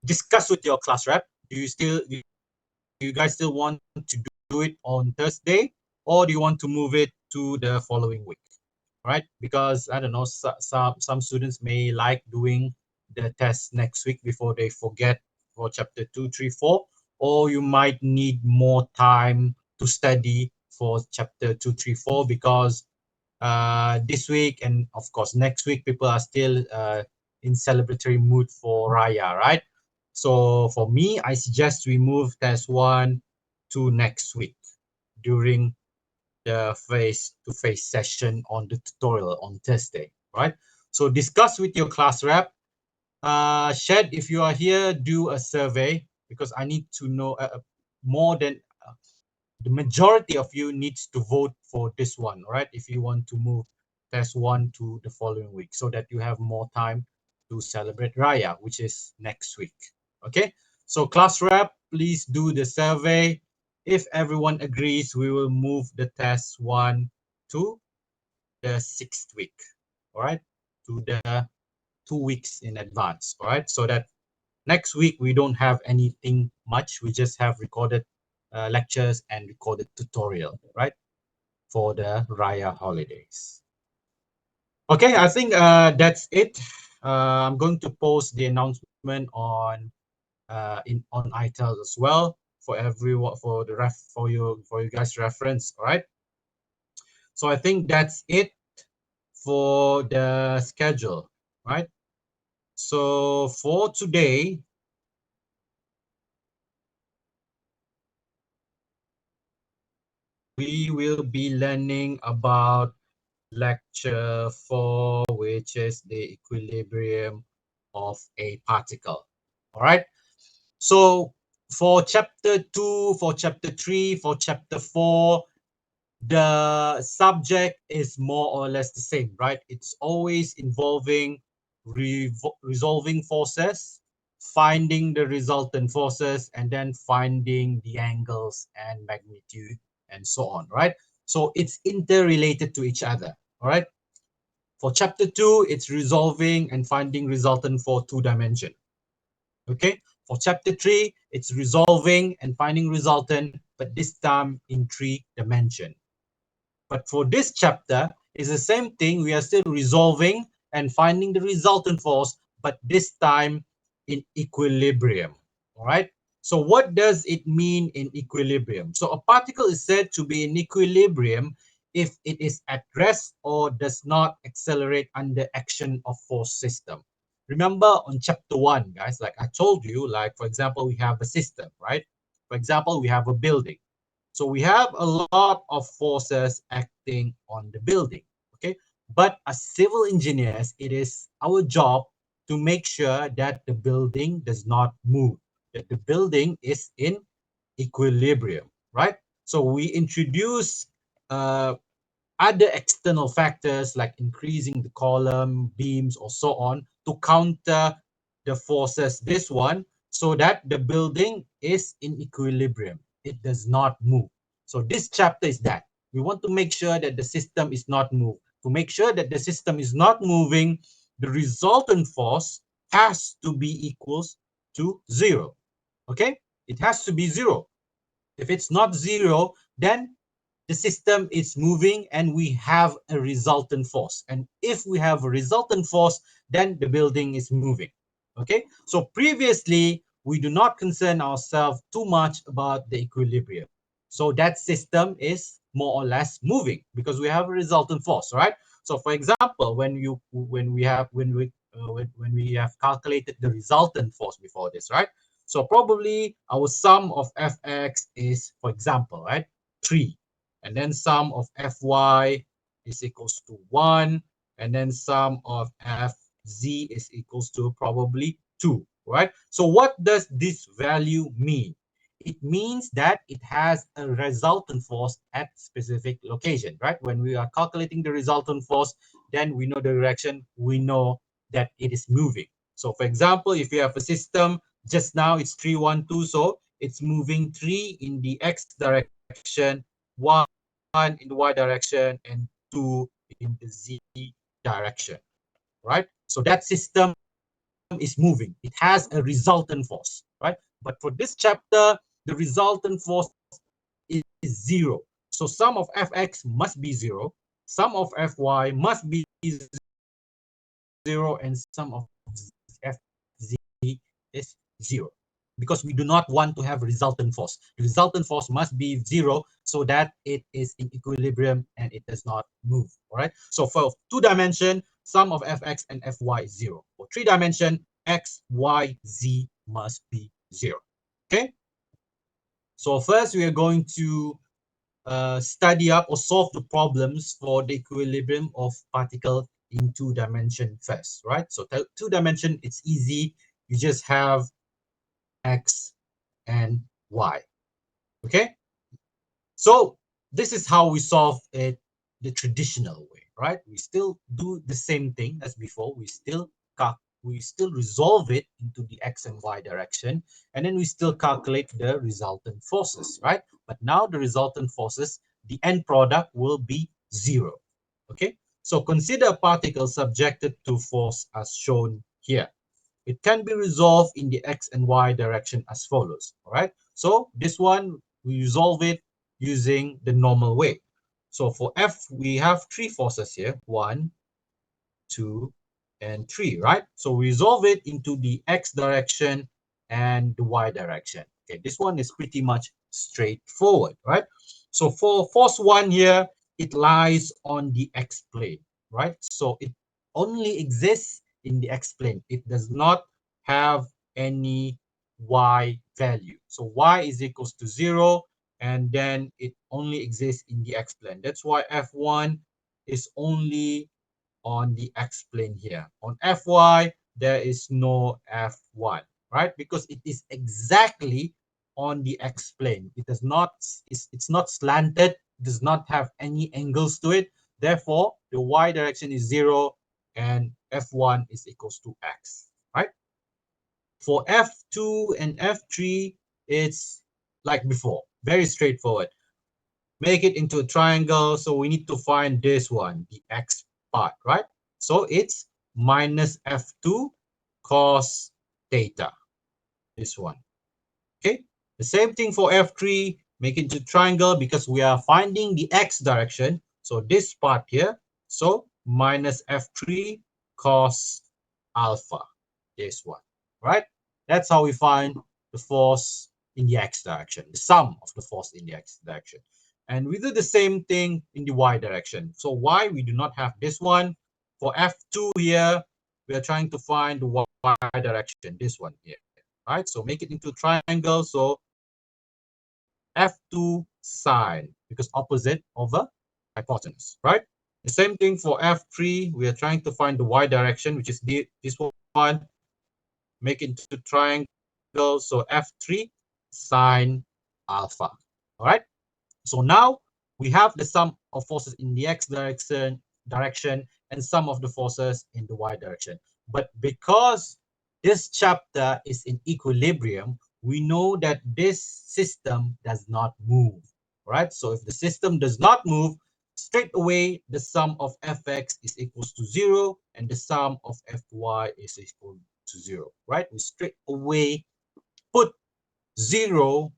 discuss with your class rep. Do you guys still want to do it on Thursday, or do you want to move it to the following week? Right? Because I don't know, some students may like doing the test next week before they forget for chapter 2, 3, 4, or you might need more time to study for chapter 2, 3, 4 because this week and of course next week people are still in celebratory mood for Raya, right? So for me, I suggest we move test 1 to next week during the face-to-face session on the tutorial on Thursday, right? So discuss with your class rep. Shed, if you are here, do a survey because I need to know more than the majority of you needs to vote for this one, right? If you want to move test 1 to the following week so that you have more time to celebrate Raya, which is next week. Okay, so class rep, please do the survey. If everyone agrees, we will move the test 1 to the 6th week, all right, to the 2 weeks in advance, all right, so that next week we don't have anything much. We just have recorded lectures and recorded tutorial, right, for the Raya holidays. Okay, I think that's it. I'm going to post the announcement on on ITEL as well for everyone, for you guys reference. All right. So I think that's it for the schedule, right? So for today, we will be learning about lecture 4, which is the equilibrium of a particle. All right. So for chapter 2, for chapter 3, for chapter 4, the subject is more or less the same, right? It's always involving resolving forces, finding the resultant forces, and then finding the angles and magnitude and so on, right? So it's interrelated to each other, all right? For chapter 2, it's resolving and finding resultant for 2 dimension. Okay, for chapter 3, it's resolving and finding resultant, but this time in 3 dimension. But for this chapter, it's the same thing. We are still resolving and finding the resultant force, but this time in equilibrium. All right. So what does it mean in equilibrium? So a particle is said to be in equilibrium if it is at rest or does not accelerate under action of force system. Remember on chapter 1, guys, like I told you, like for example, we have a system, right? For example, we have a building. So we have a lot of forces acting on the building, okay? But as civil engineers, it is our job to make sure that the building does not move, that the building is in equilibrium, right? So we introduce other external factors like increasing the column, beams, or so on to counter the forces, this one, so that the building is in equilibrium. It does not move. So this chapter is that. We want to make sure that the system is not moved. To make sure that the system is not moving, the resultant force has to be equals to 0. Okay? It has to be 0. If it's not 0, then the system is moving and we have a resultant force. And if we have a resultant force, then the building is moving. Okay, so previously we do not concern ourselves too much about the equilibrium. So that system is more or less moving because we have a resultant force, right? So for example, when we have calculated the resultant force before this, right? So probably our sum of fx is, for example, right, 3. And then sum of fy is equals to 1. And then sum of fz is equals to probably 2, right? So what does this value mean? It means that it has a resultant force at specific location, right? When we are calculating the resultant force, then we know the direction, we know that it is moving. So for example, if you have a system, just now it's 3, 1, 2, so it's moving 3 in the x direction, 1 in the y direction, and 2 in the z direction, right? So that system is moving. It has a resultant force, right? But for this chapter, the resultant force is 0. So sum of fx must be 0. Sum of fy must be 0, and sum of fz is 0, because we do not want to have resultant force. The resultant force must be 0 so that it is in equilibrium and it does not move. All right. So for 2-dimension, sum of fx and fy is 0. For 3-dimension, x, y, z must be 0. Okay. So first we are going to study up or solve the problems for the equilibrium of particle in 2-dimension first, right? So 2-dimension, it's easy. You just have x and y. Okay, so this is how we solve it the traditional way, right? We still do the same thing as before. We still resolve it into the x and y direction, and then we still calculate the resultant forces, right? But now the resultant forces, the end product will be 0. Okay, so consider a particle subjected to force as shown here. It can be resolved in the x and y direction as follows. All right, so this one we resolve it using the normal way. So for F, we have 3 forces here: 1, 2, and 3, right? So we resolve it into the x direction and the y direction. Okay, this one is pretty much straightforward, right? So for force 1 here, it lies on the x plane, right? So it only exists in the x plane. It does not have any y value. So y is equals to 0, and then it only exists in the x plane. That's why F1 is only on the x plane here. On Fy, there is no F1, right? Because it is exactly on the x plane. It does not, it's not slanted, does not have any angles to it. Therefore, the y direction is 0 and F1 is equals to x, right? For F2 and F3, it's like before, very straightforward. Make it into a triangle, so we need to find this one, the x part, right? So it's minus F2 cos theta, this one. Okay, the same thing for F3, make it into triangle because we are finding the x direction. So this part here, so minus F3 cos alpha, this one, right? That's how we find the force in the x direction, the sum of the force in the x direction. And we do the same thing in the y direction. So y, we do not have this one. For F2 here, we are trying to find the y direction, this one here, right? So make it into triangle. So F2 sine, because opposite over hypotenuse, right? The same thing for F3. We are trying to find the y direction, which is this one. Make it into triangle. So F3 sine alpha. All right. So now we have the sum of forces in the x direction and sum of the forces in the y direction. But because this chapter is in equilibrium, we know that this system does not move, right? So if the system does not move, straight away the sum of fx is equals to 0 and the sum of fy is equal to 0, right? We straight away put 0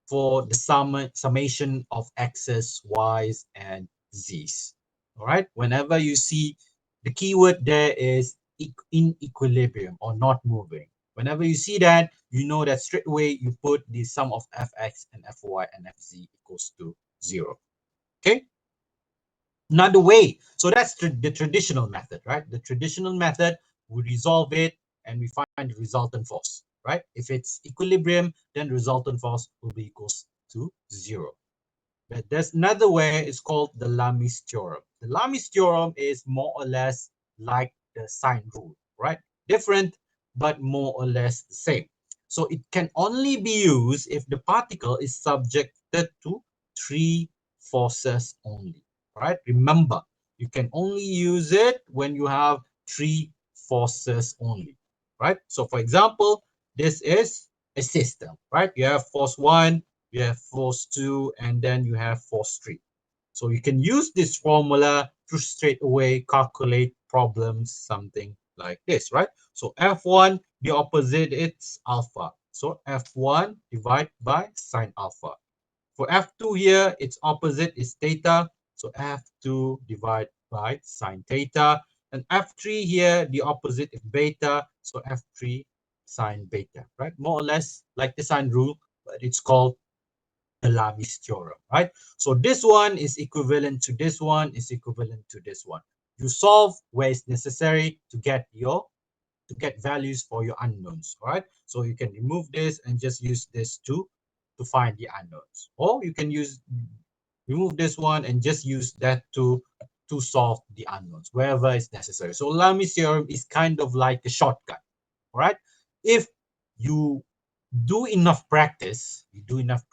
for the summation of x's, y's, and z's. All right. Whenever you see the keyword there is in equilibrium or not moving. Whenever you see that, you know that straight away you put the sum of fx and fy and fz equals to 0. Okay. Another way. So that's the traditional method, right? The traditional method, we resolve it and we find the resultant force, right? If it's equilibrium, then the resultant force will be equals to 0. But there's another way, it's called the Lami's theorem. The Lami's theorem is more or less like the sine rule, right? Different, but more or less the same. So it can only be used if the particle is subjected to 3 forces only, right? Remember, you can only use it when you have 3 forces only, right? So for example, this is a system, right? You have force 1, you have force 2, and then you have force 3. So you can use this formula to straight away calculate problems, something like this, right? So F1, the opposite, it's alpha. So F1 divided by sine alpha. For F2 here, its opposite is theta. So F2 divided by sine theta. And F3 here, the opposite is beta. So F3 sine beta, right? More or less like the sine rule, but it's called the Lami's theorem, right? So this one is equivalent to this one, is equivalent to this one. You solve where it's necessary to get values for your unknowns, all right? So you can remove this and just use this to find the unknowns, or you can remove this one and just use that to solve the unknowns wherever it's necessary. So Lami's theorem is kind of like a shortcut, all right? If you do enough practice, you do enough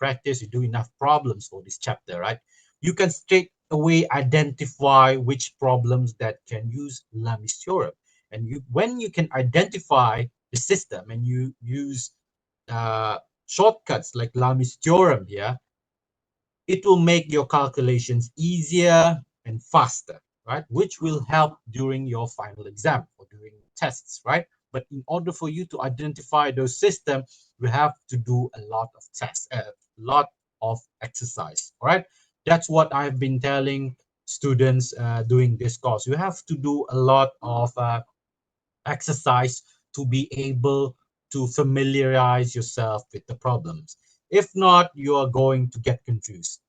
problems for this chapter, right? You can straight away identify which problems that can use Lami's theorem. And when you can identify the system and you use shortcuts like Lami's theorem here, it will make your calculations easier and faster, right? Which will help during your final exam or during tests, right? But in order for you to identify those systems, you have to do a lot of tests, a lot of exercise, all right? That's what I've been telling students doing this course. You have to do a lot of exercise to be able to familiarize yourself with the problems. If not, you are going to get confused.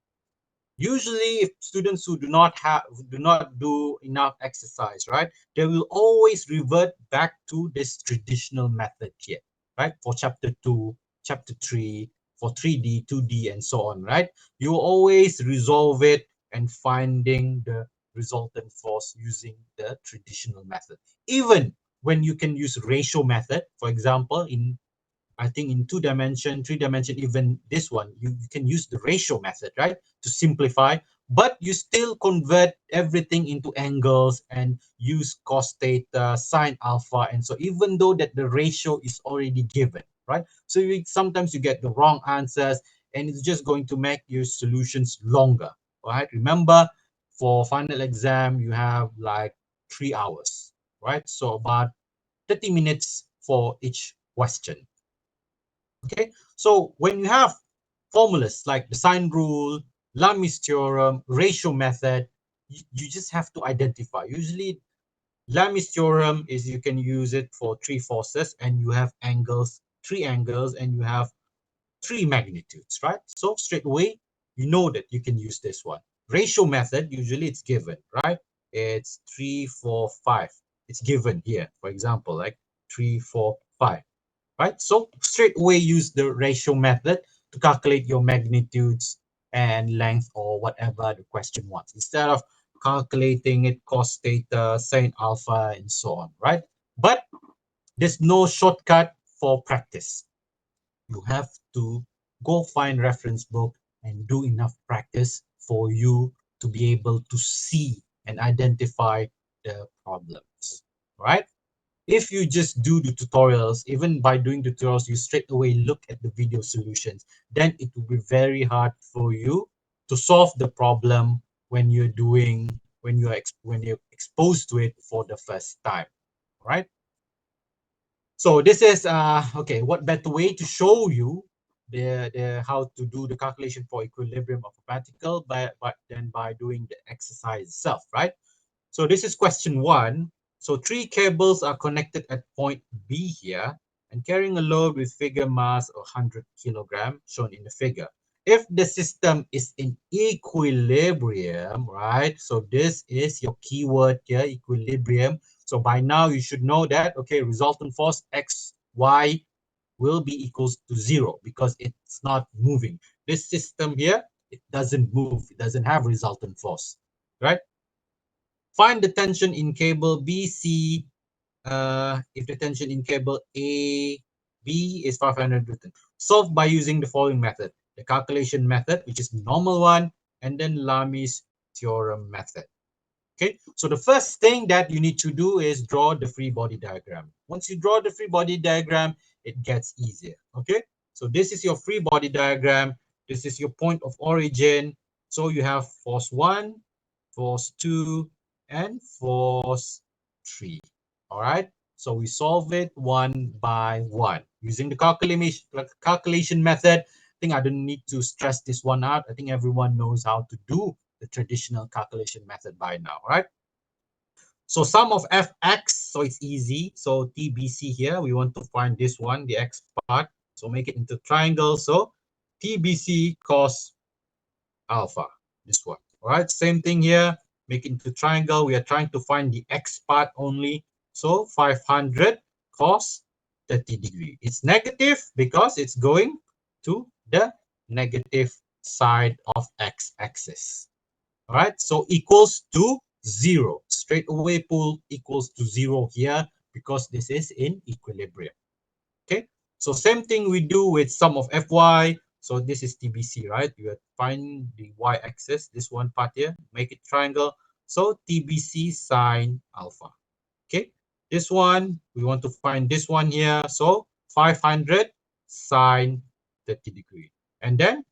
Usually, if students who do not do enough exercise, right, they will always revert back to this traditional method here, right? For chapter 2, chapter 3, for 3D, 2D, and so on, right? You always resolve it and finding the resultant force using the traditional method. Even when you can use ratio method, for example, I think in 2 dimension, 3 dimension, even this one, you can use the ratio method, right, to simplify, but you still convert everything into angles and use cos theta, sine alpha, and so even though that the ratio is already given, right? So sometimes you get the wrong answers, and it's just going to make your solutions longer, right? Remember, for final exam, you have like 3 hours, right? So about 30 minutes for each question. Okay, so when you have formulas like the sine rule, Lami's theorem, ratio method, you just have to identify. Usually, Lami's theorem is you can use it for 3 forces, and you have angles, 3 angles, and you have 3 magnitudes, right? So straight away, you know that you can use this one. Ratio method, usually it's given, right? It's 3, 4, 5. It's given here, for example, like 3, 4, 5, right? So straight away use the ratio method to calculate your magnitudes and length or whatever the question wants, instead of calculating it cos theta, sine alpha, and so on, right? But there's no shortcut for practice. You have to go find reference book and do enough practice for you to be able to see and identify the problems, right? If you just do the tutorials, even by doing tutorials, you straight away look at the video solutions, then it will be very hard for you to solve the problem when when you're exposed to it for the first time, right? So this is okay. What better way to show you the how to do the calculation for equilibrium of a particle than by doing the exercise itself, right? So this is question 1. So 3 cables are connected at point B here and carrying a load with figure mass of 100 kilogram shown in the figure. If the system is in equilibrium, right? So this is your keyword here, equilibrium. So by now you should know that, okay, resultant force X, Y will be equals to 0 because it's not moving. This system here, it doesn't move. It doesn't have resultant force, right? Find the tension in cable BC if the tension in cable AB is 500 Newton. Solve by using the following method. The calculation method, which is normal one, and then Lami's theorem method. Okay, so the first thing that you need to do is draw the free body diagram. Once you draw the free body diagram, it gets easier. Okay, so this is your free body diagram. This is your point of origin. So you have force 1, force 2, and force 3. All right. So we solve it one by one using the calculation method. I think I don't need to stress this one out. I think everyone knows how to do the traditional calculation method by now, right? So sum of fx, so it's easy. So TBC here, we want to find this one, the x part. So make it into triangle. So TBC cos alpha, this one. All right, same thing here. Make it into triangle. We are trying to find the x part only. So 500 cos 30 degree. It's negative because it's going to the negative side of x-axis. All right, so equals to 0. Straight away pull equals to 0 here because this is in equilibrium. Okay, so same thing we do with sum of fy. So this is TBC, right? You find the y-axis, this one part here, make it triangle. So TBC sine alpha. Okay, this one, we want to find this one here. So 500 sine 30 degree. And then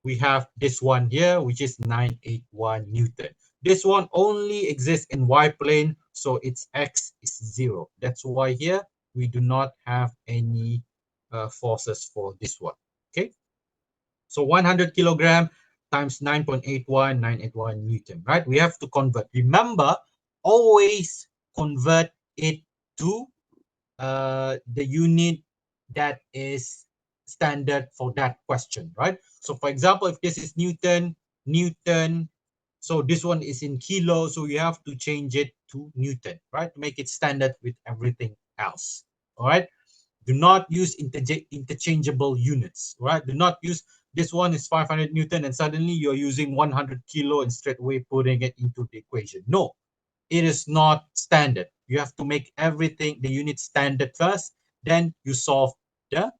we have this one here, which is 981 Newton. This one only exists in y plane, so its x is 0. That's why here we do not have any forces for this one. Okay, so 100 kilogram times 9.81, 981 Newton, right? We have to convert. Remember, always convert it to the unit that is standard for that question, right? So for example, if this is Newton, so this one is in kilo, so you have to change it to Newton, right? To make it standard with everything else, all right? Do not use interchangeable units, right? Do not use this one is 500 Newton and suddenly you're using 100 kilo and straight away putting it into the equation. No, it is not standard. You have to make everything, the unit standard first, then you solve the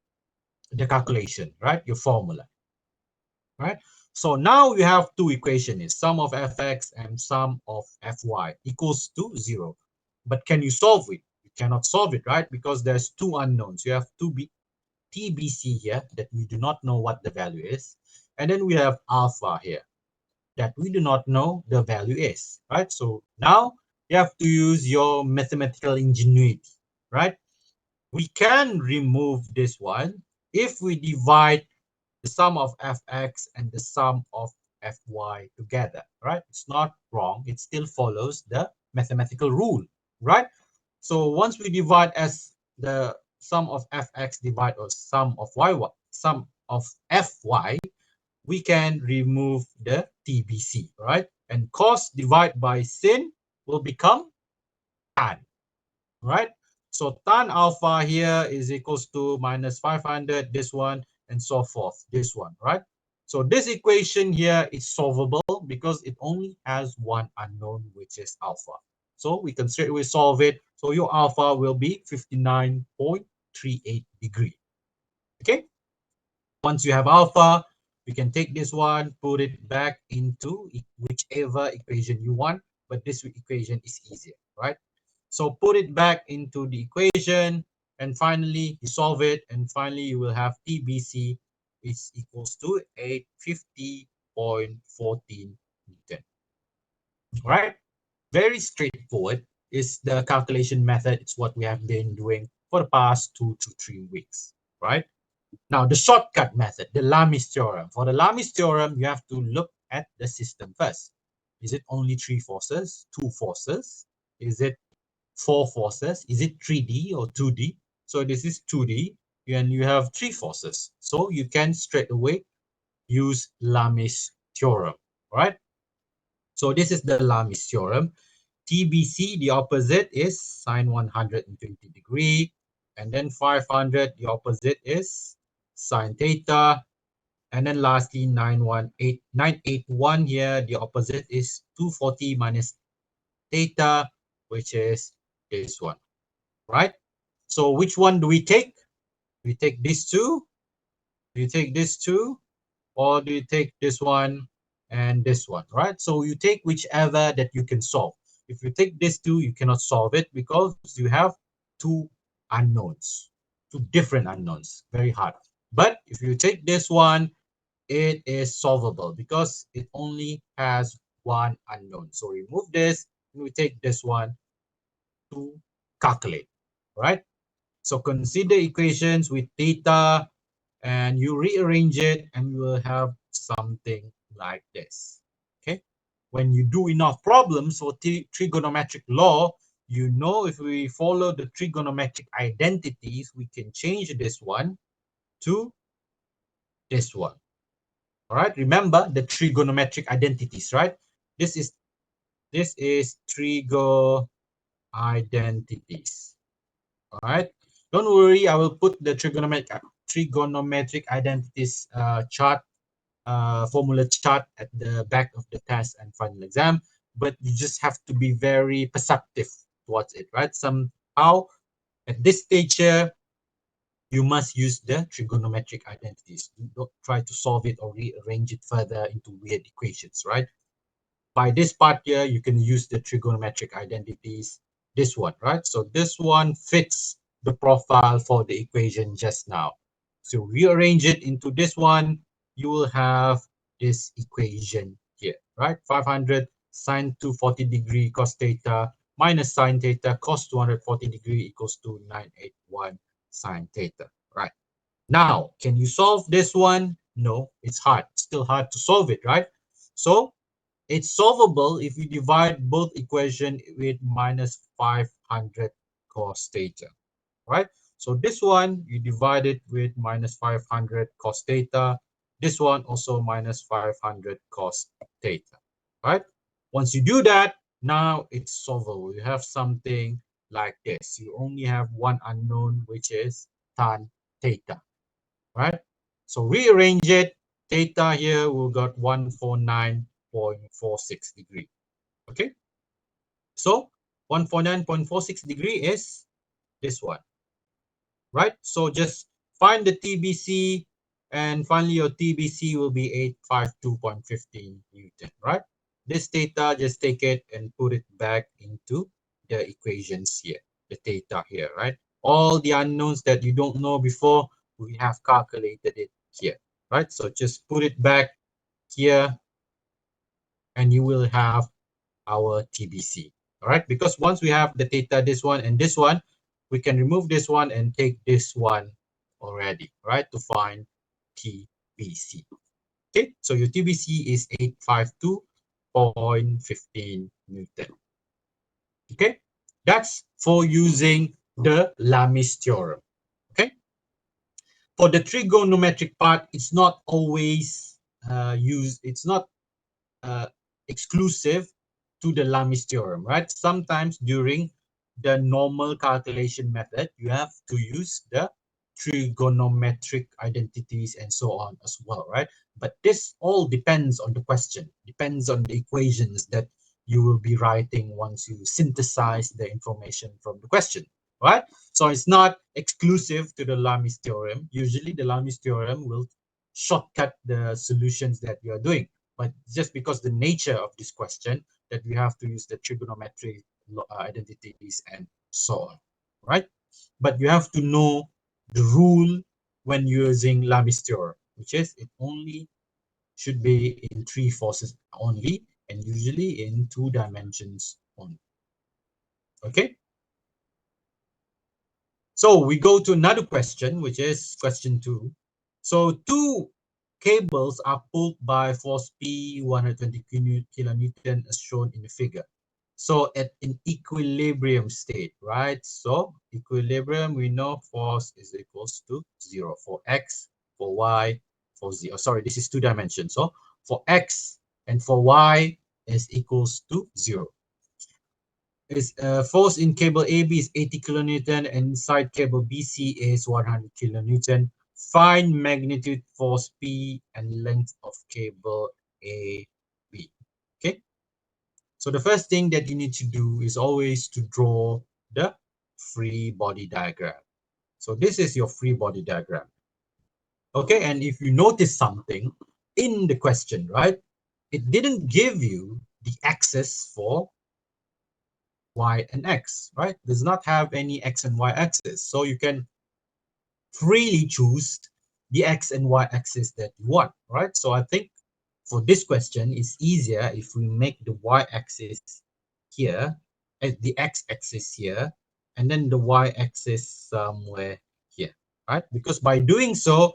calculation, right? Your formula, right? So now you have two equations, sum of fx and sum of fy equals to 0. But can you solve it? You cannot solve it, right? Because there's two unknowns. You have TBC here that we do not know what the value is. And then we have alpha here that we do not know the value is, right? So now you have to use your mathematical ingenuity, right? We can remove this one if we divide the sum of fx and the sum of fy together, right? It's not wrong. It still follows the mathematical rule, right? So once we divide as the sum of fx divide or sum of fy, we can remove the TBC, right? And cos divided by sin will become tan, right? So tan alpha here is equals to minus 500, this one, and so forth, this one, right? So this equation here is solvable because it only has one unknown, which is alpha. So we can straight away solve it. So your alpha will be 59.38 degree. Okay. Once you have alpha, you can take this one, put it back into whichever equation you want, but this equation is easier, right? So put it back into the equation, and finally you solve it, and finally you will have TBC is equals to 850.14 Newton. All right, very straightforward is the calculation method. It's what we have been doing for the past 2 to 3 weeks, right? Now, the shortcut method, the Lami's theorem. For the Lami's theorem, you have to look at the system first. Is it only 3 forces, 2 forces? Is it 4 forces? Is it 3D or 2D? So this is 2D, and you have 3 forces. So you can straight away use Lami's theorem, right? So this is the Lami's theorem. TBC, the opposite is sine 120 degree. And then 500, the opposite is sine theta. And then lastly, 981 here, the opposite is 240 minus theta, which is this one, right? So which one do we take? We take these two? Do you take these two? Or do you take this one and this one, right? So you take whichever that you can solve. If you take these two, you cannot solve it because you have two unknowns, two different unknowns, very hard. But if you take this one, it is solvable because it only has one unknown. So remove this and we take this one to calculate. right? So consider equations with theta and you rearrange it and you will have something like this. Okay. When you do enough problems for trigonometric law, you know if we follow the trigonometric identities, we can change this one to this one. All right. Remember the trigonometric identities, right? This is trigo identities. All right. Don't worry, I will put the trigonometric identities chart formula chart at the back of the test and final exam, but you just have to be very perceptive towards it, right? Somehow at this stage here, you must use the trigonometric identities. Don't try to solve it or rearrange it further into weird equations, right? By this part here, you can use the trigonometric identities, this one, right? So this one fits the profile for the equation just now. So rearrange it into this one, you will have this equation here, right? 500 sine 240 degree cos theta minus sine theta cos 240 degree equals to 981 sine theta, right? Now, can you solve this one? No, it's hard. Still hard to solve it, right? So it's solvable if you divide both equation with minus 500 cos theta, right? So this one, you divide it with minus 500 cos theta. This one also minus 500 cos theta, right? Once you do that, now it's solvable. You have something like this. You only have one unknown, which is tan theta, right? So rearrange it. Theta here, we got 149.46 degree. Okay, so 149.46 degree is this one, right? So just find the TBC, and finally your TBC will be 852.15 Newton, right? This theta, just take it and put it back into the equations here, the theta here, right? All the unknowns that you don't know before, we have calculated it here, right? So just put it back here and you will have our TBC. All right, because once we have the theta, this one and this one, we can remove this one and take this one already, right, to find TBC. Okay, so your TBC is 852.15 Newton. Okay, that's for using the Lami's theorem. Okay, for the trigonometric part, it's not always used, it's not exclusive to the Lami's theorem, right? Sometimes during the normal calculation method, you have to use the trigonometric identities and so on as well, right? But this all depends on the question, depends on the equations that you will be writing once you synthesize the information from the question, right? So it's not exclusive to the Lami's theorem. Usually the Lami's theorem will shortcut the solutions that you are doing, but just because the nature of this question that we have to use the trigonometric identities and so on, right? But you have to know the rule when using Lami's theorem, which is it only should be in three forces only and usually in 2 dimensions only. Okay, so we go to another question, which is question 2. So two cables are pulled by force P 120 kilonewton as shown in the figure. So at an equilibrium state, right? So equilibrium, we know force is equals to 0 for x, for y, for z. Oh, sorry, this is 2 dimensions. So for x and for y is equals to 0. Is force in cable AB is 80 kilonewton and inside cable BC is 100 kilonewton. Find magnitude force P and length of cable AB. Okay. So the first thing that you need to do is always to draw the free body diagram. So this is your free body diagram. Okay, and if you notice something in the question, right, it didn't give you the axis for y and x, right? Does not have any x and y axis. So you can freely choose the x and y axis that you want, right? So I think for this question, it's easier if we make the y axis here, the x axis here, and then the y-axis somewhere here, right? Because by doing so,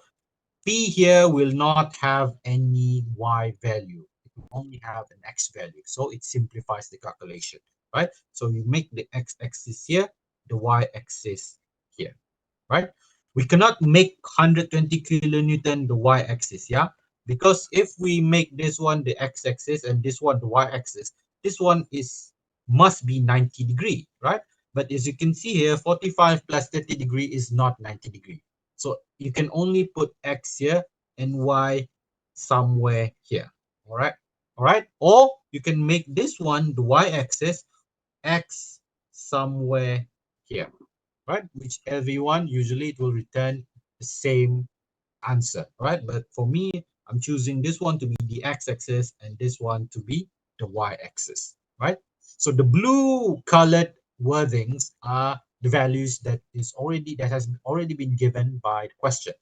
P here will not have any y value. It will only have an x value. So it simplifies the calculation, right? So you make the x-axis here, the y-axis here, right? We cannot make 120 kilonewton the y-axis, yeah? Because if we make this one the x-axis and this one the y-axis, this one must be 90 degree, right? But as you can see here, 45 plus 30 degree is not 90 degree. So you can only put x here and y somewhere here, all right? All right, or you can make this one the y-axis, x somewhere here, right? Whichever one, usually it will return the same answer, right? But for me, I'm choosing this one to be the x-axis and this one to be the y-axis, right? So the blue colored wordings are the values that has already been given by the question,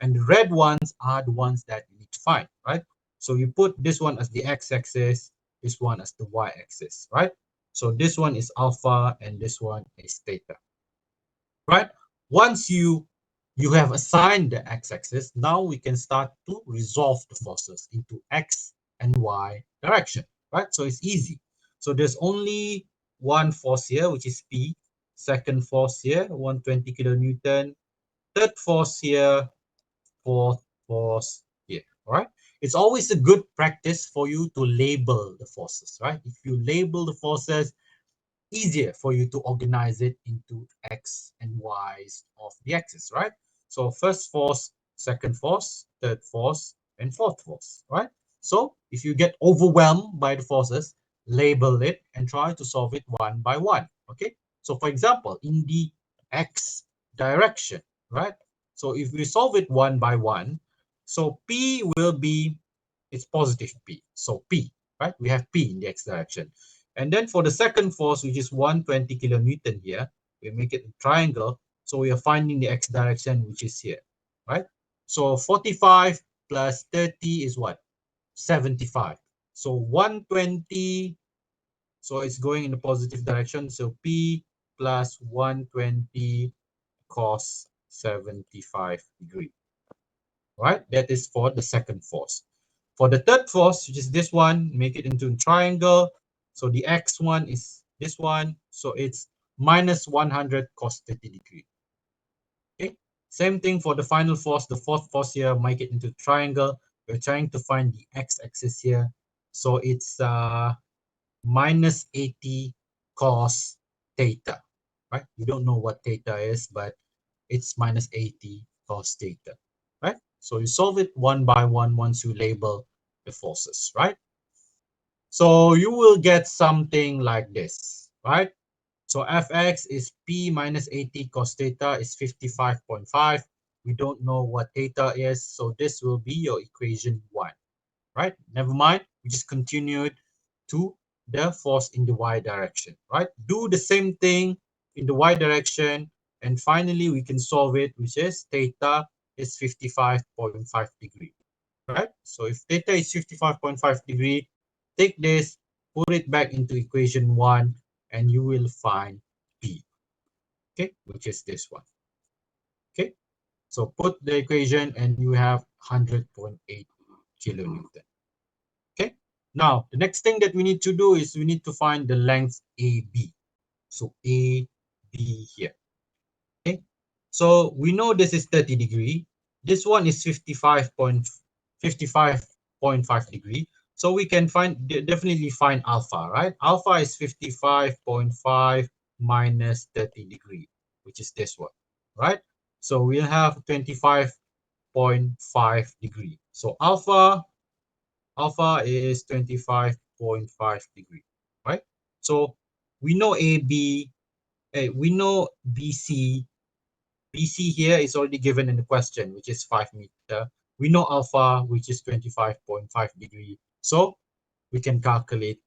and the red ones are the ones that you need to find, right? So you put this one as the x-axis, this one as the y-axis, right? So this one is alpha and this one is theta, right? Once you have assigned the x-axis, now we can start to resolve the forces into x and y direction, right? So it's easy. So there's only one force here, which is P. Second force here, 120 kilonewton. Third force here, fourth force here, all right? It's always a good practice for you to label the forces, right? If you label the forces, easier for you to organize it into x and y's of the axis, right? So first force, second force, third force, and fourth force, right? So if you get overwhelmed by the forces, label it and try to solve it one by one, okay? So for example, in the x direction, right? So if we solve it one by one, so P will be, it's positive P. So P, right? We have P in the x direction. And then for the second force, which is 120 kilonewton here, we make it a triangle. So we are finding the x direction, which is here, right? So 45 plus 30 is what? 75. So 120, so it's going in the positive direction. So P plus 120 cos 75 degree, right? That is for the second force. For the third force, which is this one, make it into a triangle. So the x one is this one. So it's minus 100 cos 30 degree. Okay. Same thing for the final force, the fourth force here, make it into a triangle. We're trying to find the x-axis here. So it's minus 80 cos theta, right? We don't know what theta is, but it's minus 80 cos theta, right? So you solve it one by one once you label the forces, right? So you will get something like this, right? So fx is p minus 80 cos theta is 55.5. We don't know what theta is, so this will be your equation 1, right? Never mind, we just continued to the force in the y direction, right? Do the same thing in the y direction, and finally we can solve it, which is theta is 55.5 degree, right? So if theta is 55.5 degree, take this, put it back into equation 1, and you will find P, okay, which is this one, okay? So put the equation and you have 100.8 kilonewton. Okay, now the next thing that we need to do is we need to find the length AB. So AB here. Okay, so we know this is 30 degree. This one is 55.5 degree. So we can definitely find alpha, right? Alpha is 55.5 minus 30 degree, which is this one, right? So we'll have 25.5 degree. So alpha is 25.5 degree, right? So we know AB, we know BC. BC here is already given in the question, which is 5 meter. We know alpha, which is 25.5 degree. So we can calculate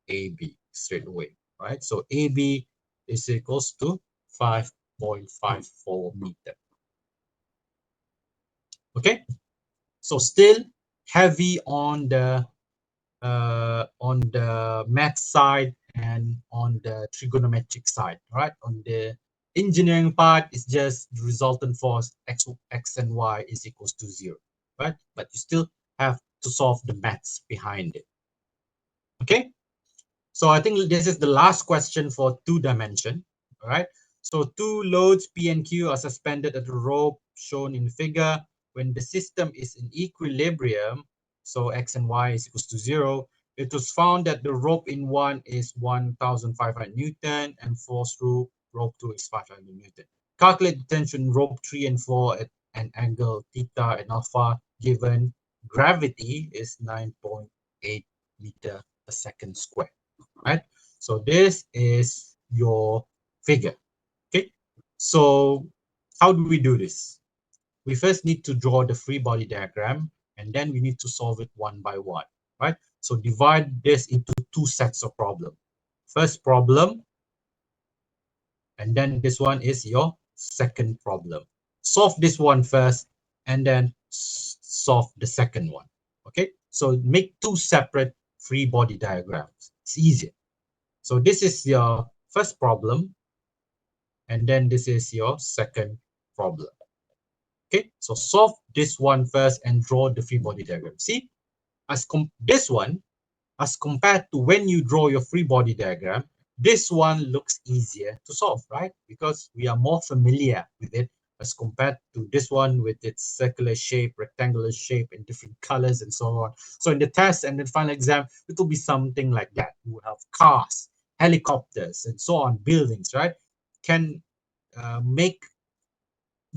AB straight away, right? So AB is equals to 5.54 meter. Okay, so still heavy on the math side and on the trigonometric side, right? On the engineering part is just the resultant force x and y is equals to 0, right? But you still have to solve the maths behind it. Okay, so I think this is the last question for 2-dimension. All right, so two loads P and Q are suspended at a rope shown in the figure. When the system is in equilibrium, so x and y is equals to 0, it was found that the rope in 1 is 1,500 Newton and force through rope 2 is 500 Newton. Calculate the tension rope 3 and 4 at an angle theta and alpha given gravity is 9.8 meter per second square, right? So this is your figure. Okay, so how do we do this? We first need to draw the free body diagram, and then we need to solve it one by one, right? So divide this into two sets of problem. First problem, and then this one is your second problem. Solve this one first, and then solve the second one. Okay, so make two separate free body diagrams. It's easier. So this is your first problem, and then this is your second problem. Okay, so solve this one first and draw the free body diagram. See, this one, as compared to when you draw your free body diagram, this one looks easier to solve, right? Because we are more familiar with it as compared to this one with its circular shape, rectangular shape, and different colors and so on. So in the test and the final exam, it will be something like that. You will have cars, helicopters, and so on, buildings, right? Can make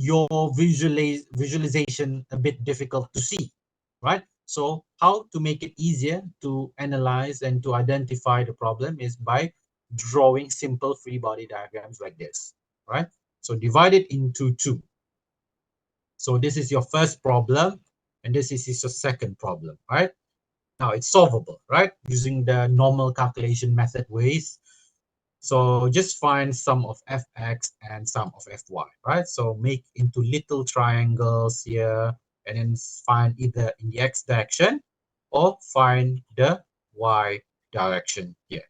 your visualization a bit difficult to see, right? So how to make it easier to analyze and to identify the problem is by drawing simple free body diagrams like this, right? So divide it into two. So this is your first problem, and this is your second problem, right? Now it's solvable, right? Using the normal calculation method ways. So just find sum of fx and sum of fy, right? So make into little triangles here, and then find either in the x direction or find the y direction here.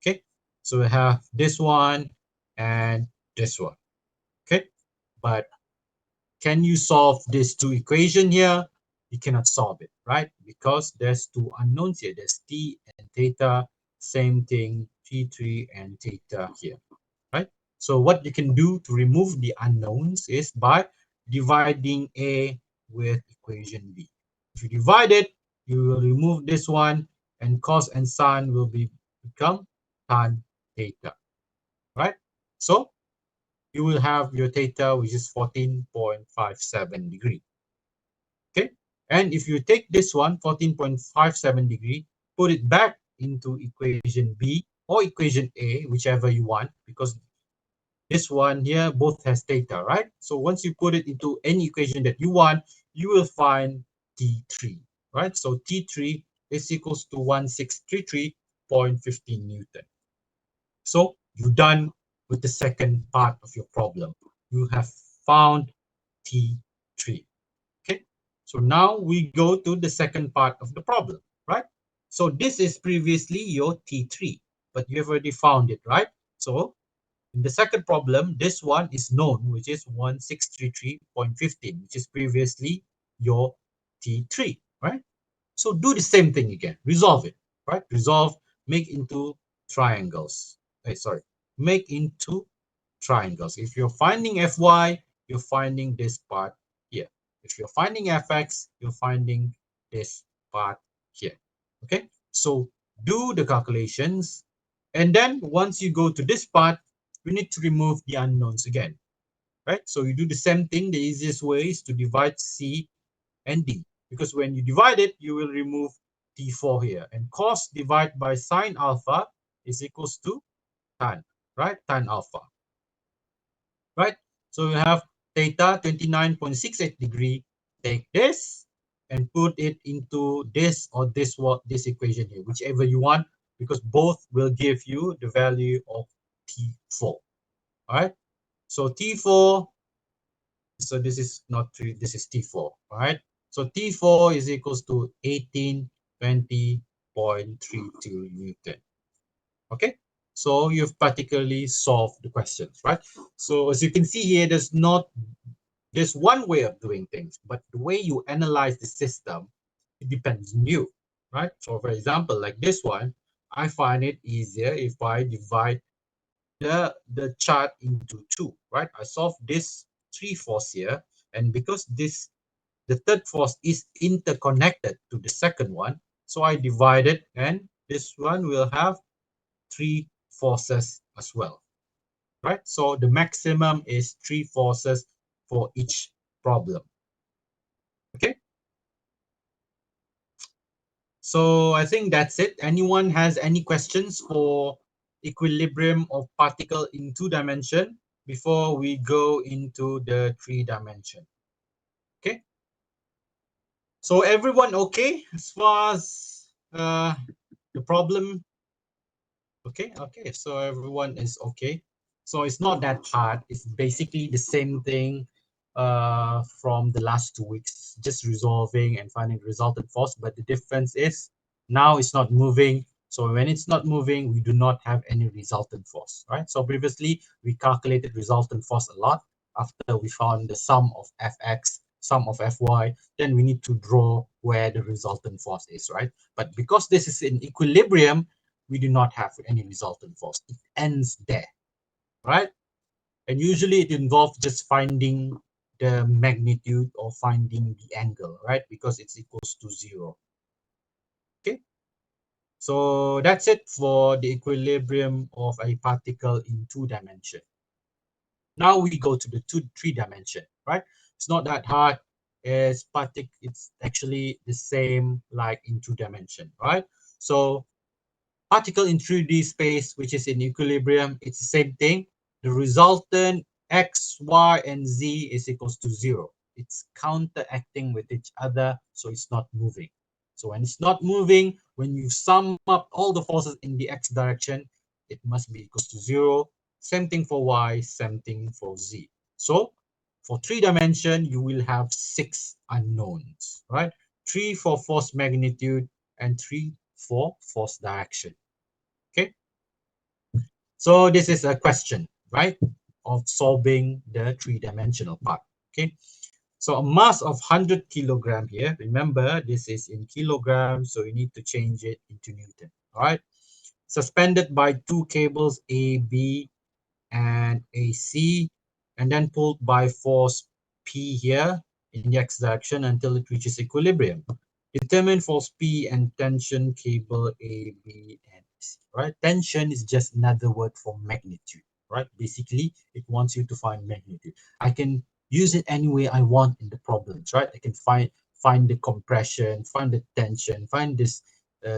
Okay, so we have this one and this one. Okay, but can you solve this two equation here? You cannot solve it, right? Because there's two unknowns here. There's t and theta, same thing, t3 and theta here, right? So what you can do to remove the unknowns is by dividing A with equation B. If you divide it, you will remove this one, and cos and sin will become tan theta, right? So you will have your theta, which is 14.57 degree. Okay, and if you take this one, 14.57 degree, put it back into equation B or equation A, whichever you want, because this one here both has theta, right? So once you put it into any equation that you want, you will find T3, right? So T3 is equals to 1633.15 Newton. So you're done with the second part of your problem. You have found T3. Okay, so now we go to the second part of the problem, right? So this is previously your T3, but you've already found it, right? So in the second problem, this one is known, which is 1633.15, which is previously your T3, right? So do the same thing again, resolve it, right? Resolve, make into triangles. Make into triangles. If you're finding Fy, you're finding this part here. If you're finding Fx, you're finding this part here. Okay, so do the calculations. And then once you go to this part, we need to remove the unknowns again, right? So you do the same thing. The easiest way is to divide C and D, because when you divide it, you will remove T4 here. And cos divided by sine alpha is equals to tan, right? Tan alpha, right? So we have theta 29.68 degree. Take this and put it into this or this equation here, whichever you want, because both will give you the value of T4. All right. So T4, so this is not 3, this is T4, all right? So T4 is equals to 1820.32 Newton. Okay, So you've particularly solved the questions, right? So as you can see here, there's one way of doing things, but the way you analyze the system, it depends on you, right? So for example, like this one, I find it easier if I divide the chart into two, right? I solve this three force here, and because the third force is interconnected to the second one, so I divide it, and this one will have three forces as well, right? So the maximum is three forces for each problem. Okay, so I think that's it. Anyone has any questions for equilibrium of particle in 2 dimension before we go into the 3 dimension? Okay, so everyone okay as far as the problem? Okay, so everyone is okay. So it's not that hard. It's basically the same thing from the last 2 weeks, just resolving and finding the resultant force. But the difference is now it's not moving. So when it's not moving, we do not have any resultant force, right? So previously we calculated resultant force a lot. After we found the sum of Fx, sum of Fy, then we need to draw where the resultant force is, right? But because this is in equilibrium, we do not have any resultant force. It ends there, right? And usually it involves just finding the magnitude or finding the angle, right? Because it's equals to 0. Okay, so that's it for the equilibrium of a particle in 2 dimension. Now we go to the 3 dimension, right? It's not that hard. It's actually the same like in 2 dimension, right? So particle in 3D space, which is in equilibrium, it's the same thing. The resultant x, y, and z is equals to 0. It's counteracting with each other, so it's not moving. So when it's not moving, when you sum up all the forces in the x direction, it must be equals to 0. Same thing for y, same thing for z. So for 3 dimension, you will have 6 unknowns, right? 3 for force magnitude and 3 for force direction. Okay, so this is a question, right, of solving the 3-dimensional part. Okay, so a mass of 100 kilogram here. Remember, this is in kilograms, so you need to change it into Newton. All right, suspended by 2 cables AB and AC, and then pulled by force P here in the x direction until it reaches equilibrium. Determine force P and tension cable A, B, and C, right? Tension is just another word for magnitude, right? Basically, it wants you to find magnitude. I can use it any way I want in the problems, right? I can find the compression, find the tension, find the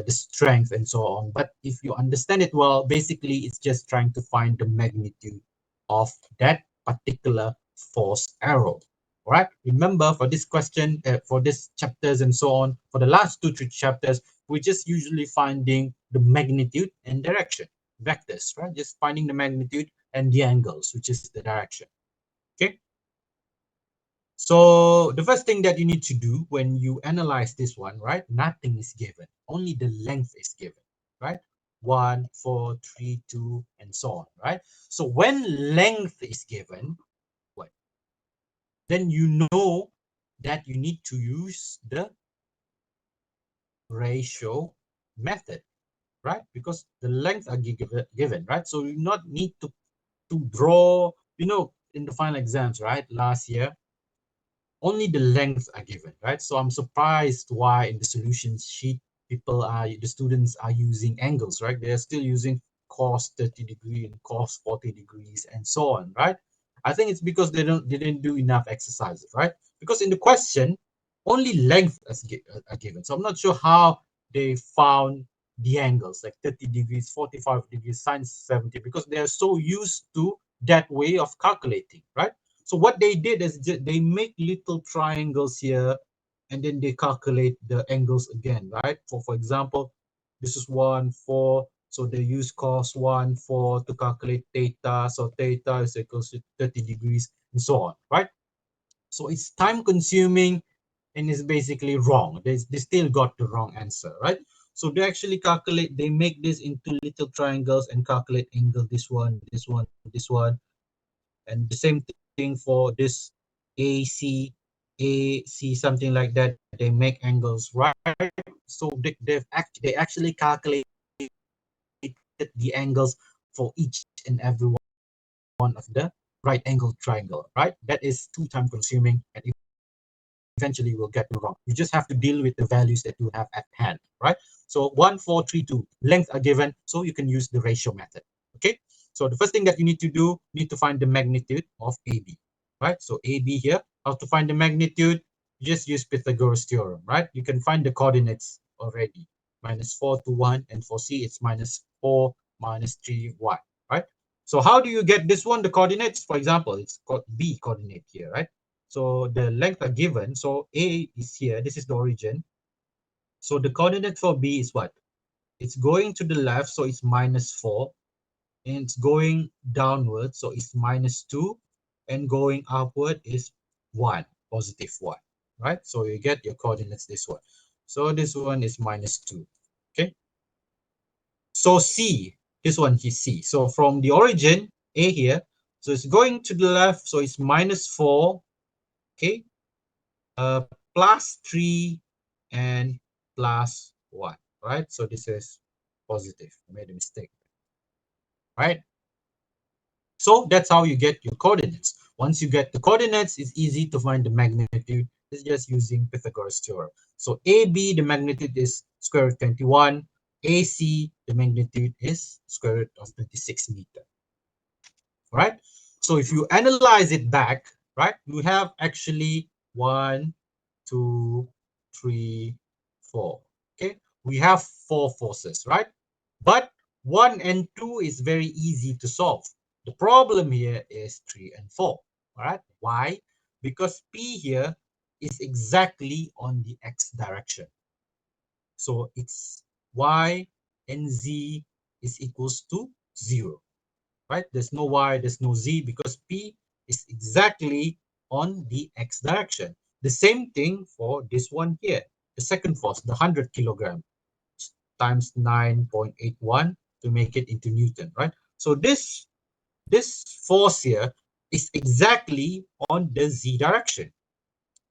strength and so on. But if you understand it well, basically it's just trying to find the magnitude of that particular force arrow. All right. Remember, for this question, for this chapters and so on, for the last 3 chapters, we're just usually finding the magnitude and direction vectors, right? Just finding the magnitude and the angles, which is the direction. Okay. So the first thing that you need to do when you analyze this one, right? Nothing is given. Only the length is given, right? 1, 4, 3, 2, and so on, right? So when length is given, what? Then you know that you need to use the ratio method, right? Because the length are given, right? So you not need to draw, in the final exams, right? Last year, only the lengths are given, right? So I'm surprised why in the solution sheet, the students are using angles, right? They're still using cos 30 degree and cos 40 degrees and so on, right? I think it's because they didn't do enough exercises, right? Because in the question, only length are given. So I'm not sure how they found the angles, like 30 degrees, 45 degrees, sine 70, because they are so used to that way of calculating, right? So what they did is they make little triangles here, and then they calculate the angles again, right? For example, this is 1, 4. So they use cos 1, 4 to calculate theta. So theta is equals to 30 degrees and so on, right? So it's time consuming and it's basically wrong. They still got the wrong answer, right? So they actually calculate, they make this into little triangles and calculate angle, this one, this one, this one. And the same thing for this AC, AC, something like that. They make angles, right? So they actually calculated the angles for each and every one of the right angle triangle, right? That is too time consuming and eventually will get it wrong. You just have to deal with the values that you have at hand, right? So 1, 4, 3, 2, length are given, so you can use the ratio method, okay? So the first thing that you need to do, you need to find the magnitude of AB, right? So AB here, how to find the magnitude? You just use Pythagoras theorem, right? You can find the coordinates already. -4 to 1, and for C, it's -4, -3, 1, right? So how do you get this one, the coordinates? For example, it's got B coordinate here, right? So the length are given. So A is here. This is the origin. So the coordinate for B is what? It's going to the left, so it's -4. And it's going downward, so it's -2. And going upward is 1, +1, right? So you get your coordinates this one. So this one is -2, okay? So C, this one is C. So from the origin, A here, so it's going to the left, so it's -4, okay? +3 and +1, right? So this is positive. I made a mistake, right? So that's how you get your coordinates. Once you get the coordinates, it's easy to find the magnitude. It's just using Pythagoras theorem. So AB, the magnitude is square root 21. AC, the magnitude is square root of 26 meter, right? So if you analyze it back, right, you have actually 1, 2, 3, 4. Okay, we have 4 forces, right? But 1 and 2 is very easy to solve. The problem here is 3 and 4. All right, why? Because P here is exactly on the x direction. So it's y and z is equals to 0, right? There's no y, there's no z, because P is exactly on the x direction. The same thing for this one here. The second force, the 100 kilogram times 9.81 to make it into Newton, right? So this force here is exactly on the z direction,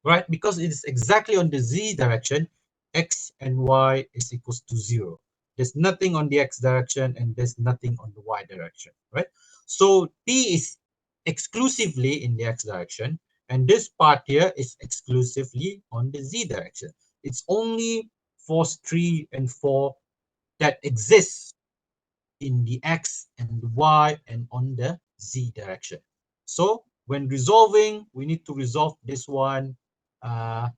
right? Because it is exactly on the z direction, x and y is equals to 0. There's nothing on the x direction and there's nothing on the y direction, right? So P is exclusively in the x direction, and this part here is exclusively on the z direction. It's only force 3 and 4 that exists in the x and y and on the z direction. So when resolving, we need to resolve this one uh,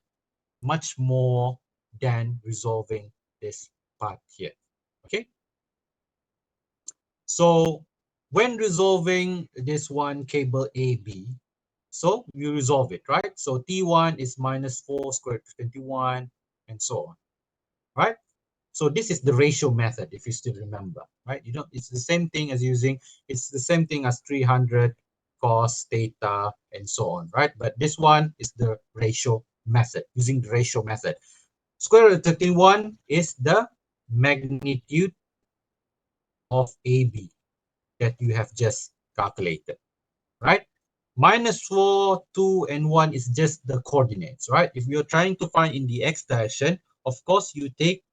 much more than resolving this part here. Okay. So when resolving this one cable AB, so you resolve it, right? So T1 is -4 square root of 21 and so on, right? So this is the ratio method, if you still remember, right? You know, it's the same thing as using, it's the same thing as 300 cos theta and so on, right? But this one is the ratio method, using the ratio method. Square root of 31 is the magnitude of AB that you have just calculated, right? -4, 2, and 1 is just the coordinates, right? If you're trying to find in the x direction, of course, you take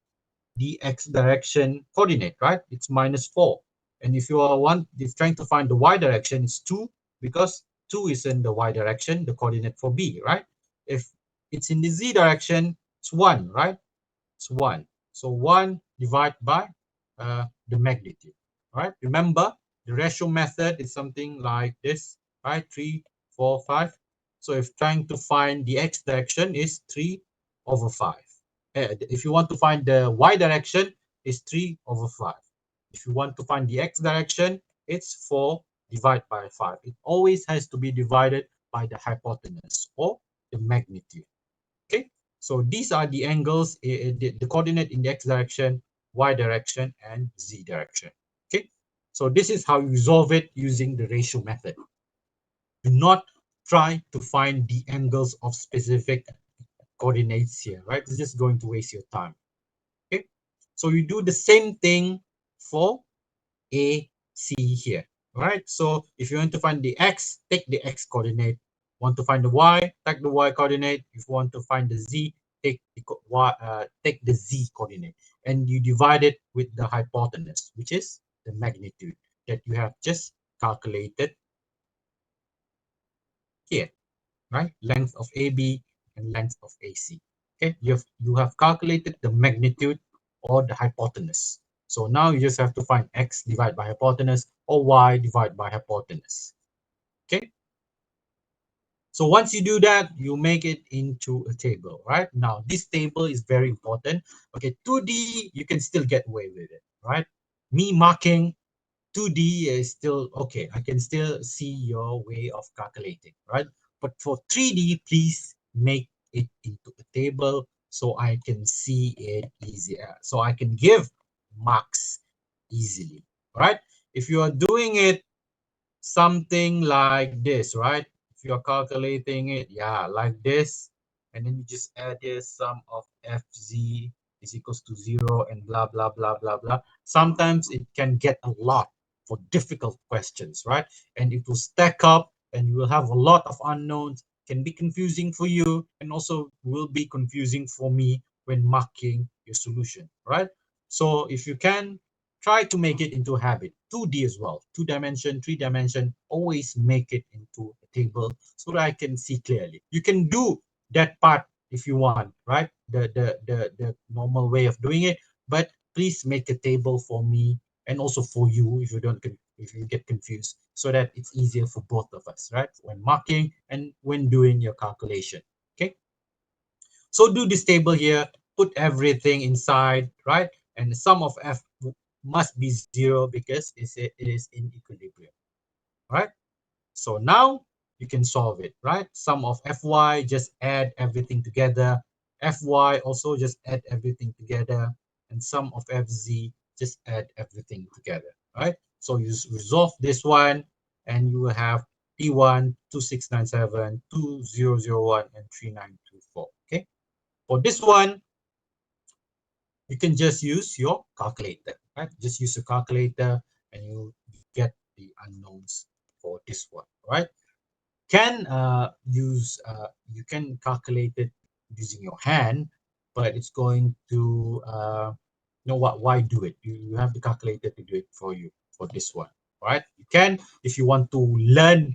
the x direction coordinate, right? It's -4. And if you are trying to find the y direction, it's 2, because 2 is in the y direction, the coordinate for B, right? If it's in the z direction, it's 1, right? It's 1. So 1 divided by the magnitude, right? Remember, the ratio method is something like this, right? 3, 4, 5. So if trying to find the x direction is 3/5. If you want to find the y direction, it's 3/5. If you want to find the x direction, it's 4 divided by 5. It always has to be divided by the hypotenuse or the magnitude. Okay, so these are the angles, the coordinate in the x direction, y direction, and z direction. Okay, so this is how you resolve it using the ratio method. Do not try to find the angles of specific coordinates here, right? It's just going to waste your time. Okay, So you do the same thing for A, C here, right? So if you want to find the X, take the X coordinate. Want to find the Y, take the Y coordinate. If you want to find the Z, take the take the Z coordinate, and you divide it with the hypotenuse, which is the magnitude that you have just calculated here, right? Length of AB and length of AC. Okay, you have calculated the magnitude or the hypotenuse. So now you just have to find x divided by hypotenuse or y divided by hypotenuse. Okay. So once you do that, you make it into a table, right? Now this table is very important. Okay, 2D you can still get away with it, right? Me marking 2D is still okay. I can still see your way of calculating, right? But for 3D, please make it into a table so I can see it easier. So I can give marks easily, right? If you are doing it something like this, right? If you're calculating it, yeah, like this, and then you just add this sum of fz is equals to 0 and blah, blah, blah, blah, blah. Sometimes it can get a lot for difficult questions, right? And it will stack up and you will have a lot of unknowns, can be confusing for you and also will be confusing for me when marking your solution, right? So if you can, try to make it into a habit. 2D as well, 2-dimension, 3-dimension, always make it into a table so that I can see clearly. You can do that part if you want, right? The normal way of doing it, but please make a table for me and also for you if you get confused, so that it's easier for both of us, right? When marking and when doing your calculation. Okay. So do this table here, put everything inside, right? And the sum of f must be 0 because it is in equilibrium, right? So now you can solve it, right? Sum of fy, just add everything together. Fy also just add everything together. And sum of fz, just add everything together, right? So you resolve this one and you will have P1, 2697, 2001, and 3924, okay? For this one, you can just use your calculator, right? Just use a calculator and you get the unknowns for this one, right? Can you can calculate it using your hand, but it's going to you know what? Why do it? You have the calculator to do it for you for this one, right? You can if you want to learn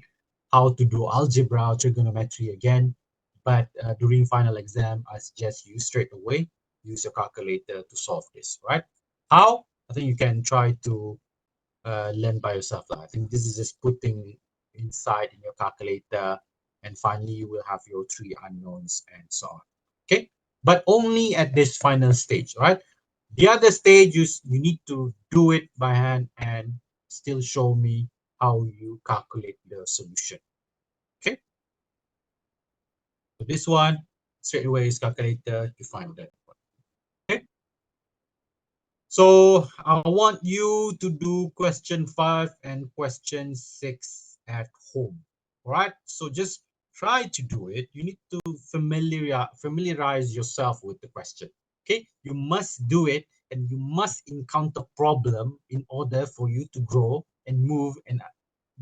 how to do algebra, trigonometry again, but during final exam, I suggest you straight away use your calculator to solve this, right? How? I think you can try to learn by yourself. I think this is just putting inside in your calculator, and finally you will have your three unknowns and so on. Okay, but only at this final stage, right? The other stage, you need to do it by hand and still show me how you calculate the solution. Okay, so this one straight away is calculator to find that one. Okay. So I want you to do question 5 and question 6 at home. All right. So just try to do it. You need to familiarize yourself with the question. Okay. You must do it and you must encounter problem in order for you to grow and move and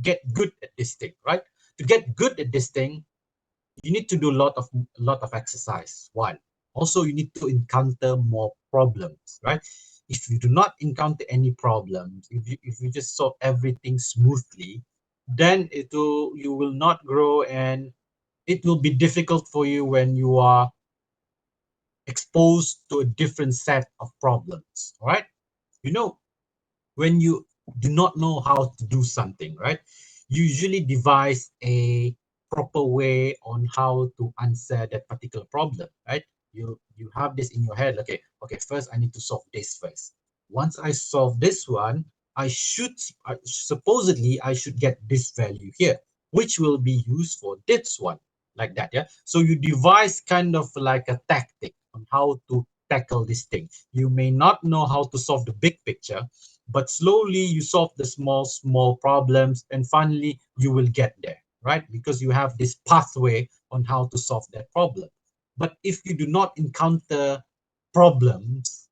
get good at this thing, right? To get good at this thing, you need to do a lot of exercise. One, also you need to encounter more problems, right? If you do not encounter any problems, if you just solve everything smoothly, then you will not grow, and it will be difficult for you when you are exposed to a different set of problems. All right, you know, when you do not know how to do something, right? You usually devise a proper way on how to answer that particular problem, right? You have this in your head. Okay, first I need to solve this first. Once I solve this one, supposedly I should get this value here, which will be used for this one, like that. Yeah. So you devise kind of like a tactic on how to tackle this thing. You may not know how to solve the big picture, but slowly you solve the small problems, and finally you will get there, right? Because you have this pathway on how to solve that problem. But if you do not encounter problems,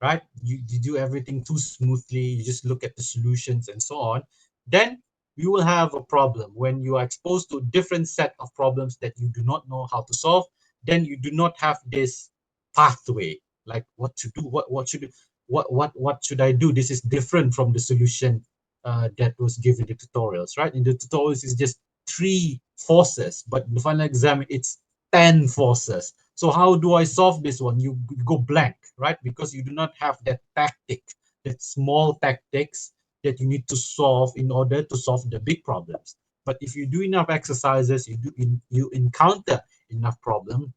right? You do everything too smoothly, you just look at the solutions and so on, then you will have a problem. When you are exposed to a different set of problems that you do not know how to solve, then you do not have this pathway, like what to do, what should I do. This is different from the solution that was given in the tutorials, right? In the tutorials is just 3 forces, but in the final exam it's 10 forces. So how do I solve this one? You go blank, right? Because you do not have that tactic, that small tactics that you need to solve in order to solve the big problems. But if you do enough exercises, you encounter enough problem,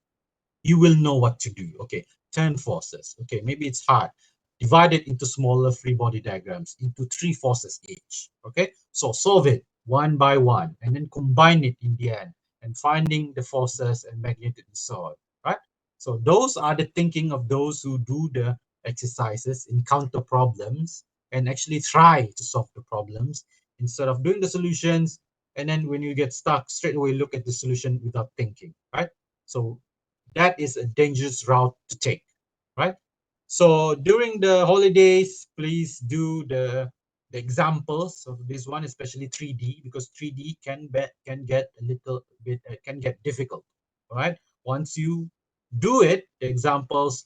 you will know what to do. Okay, 10 forces. Okay, maybe it's hard. Divide it into smaller free body diagrams into 3 forces each. Okay, so solve it one by one and then combine it in the end and finding the forces and magnitude and so on. Right? So those are the thinking of those who do the exercises, encounter problems, and actually try to solve the problems instead of doing the solutions. And then when you get stuck, straight away look at the solution without thinking. Right? So that is a dangerous route to take, right? So during the holidays, please do the examples of this one, especially 3D, because 3D can get a little bit can get difficult, right? Once you do it, the examples,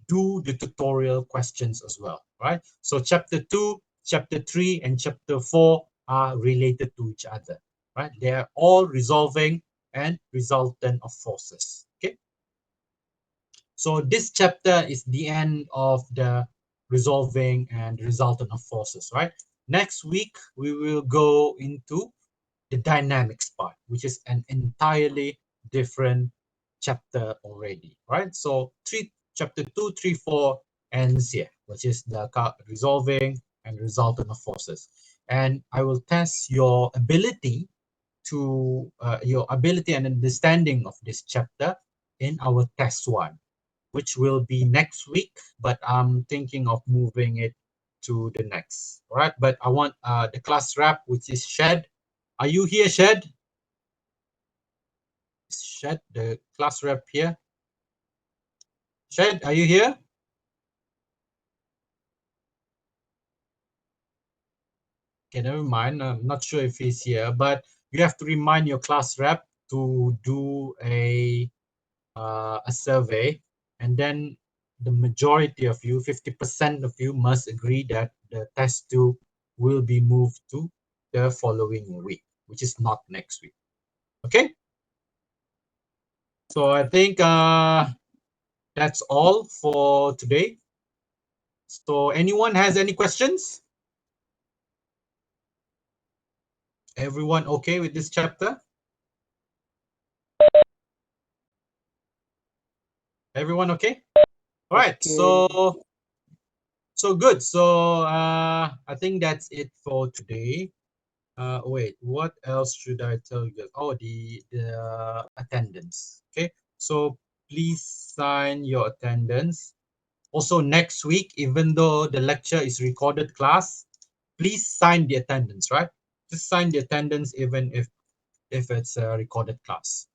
do the tutorial questions as well, right? So chapter 2, chapter 3, and chapter 4 are related to each other, right? They are all resolving and resultant of forces. Okay. So this chapter is the end of the resolving and resultant of forces, right? Next week, we will go into the dynamics part, which is an entirely different chapter already, right? So chapter 2, 3, 4 ends here, which is the resolving and resultant of forces. And I will test your ability your ability and understanding of this chapter in our test 1, which will be next week, but I'm thinking of moving it to the next. All right, but I want the class rep, which is Shed. Are you here, Shed? Shed, the class rep here. Shed, are you here? Okay, never mind. I'm not sure if he's here, but you have to remind your class rep to do a survey, and then the majority of you, 50% of you, must agree that the test 2 will be moved to the following week, which is not next week. Okay, so I think that's all for today. So anyone has any questions? Everyone okay with this chapter? Everyone okay? All right, Okay. so good. So I think that's it for today. Wait, what else should I tell you guys? Oh, the attendance. Okay, so please sign your attendance. Also next week, even though the lecture is recorded class, please sign the attendance, right? Just sign the attendance even if it's a recorded class.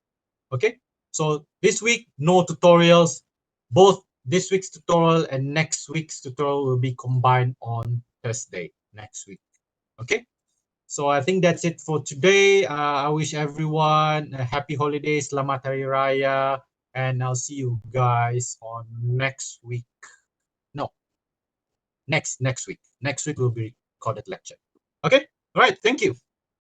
Okay, so this week no tutorials. Both this week's tutorial and next week's tutorial will be combined on Thursday next week. Okay, so I think that's it for today. I wish everyone a happy holidays, Selamat Hari Raya, and I'll see you guys on next week. No, next week. Next week will be recorded lecture. Okay, all right. Thank you.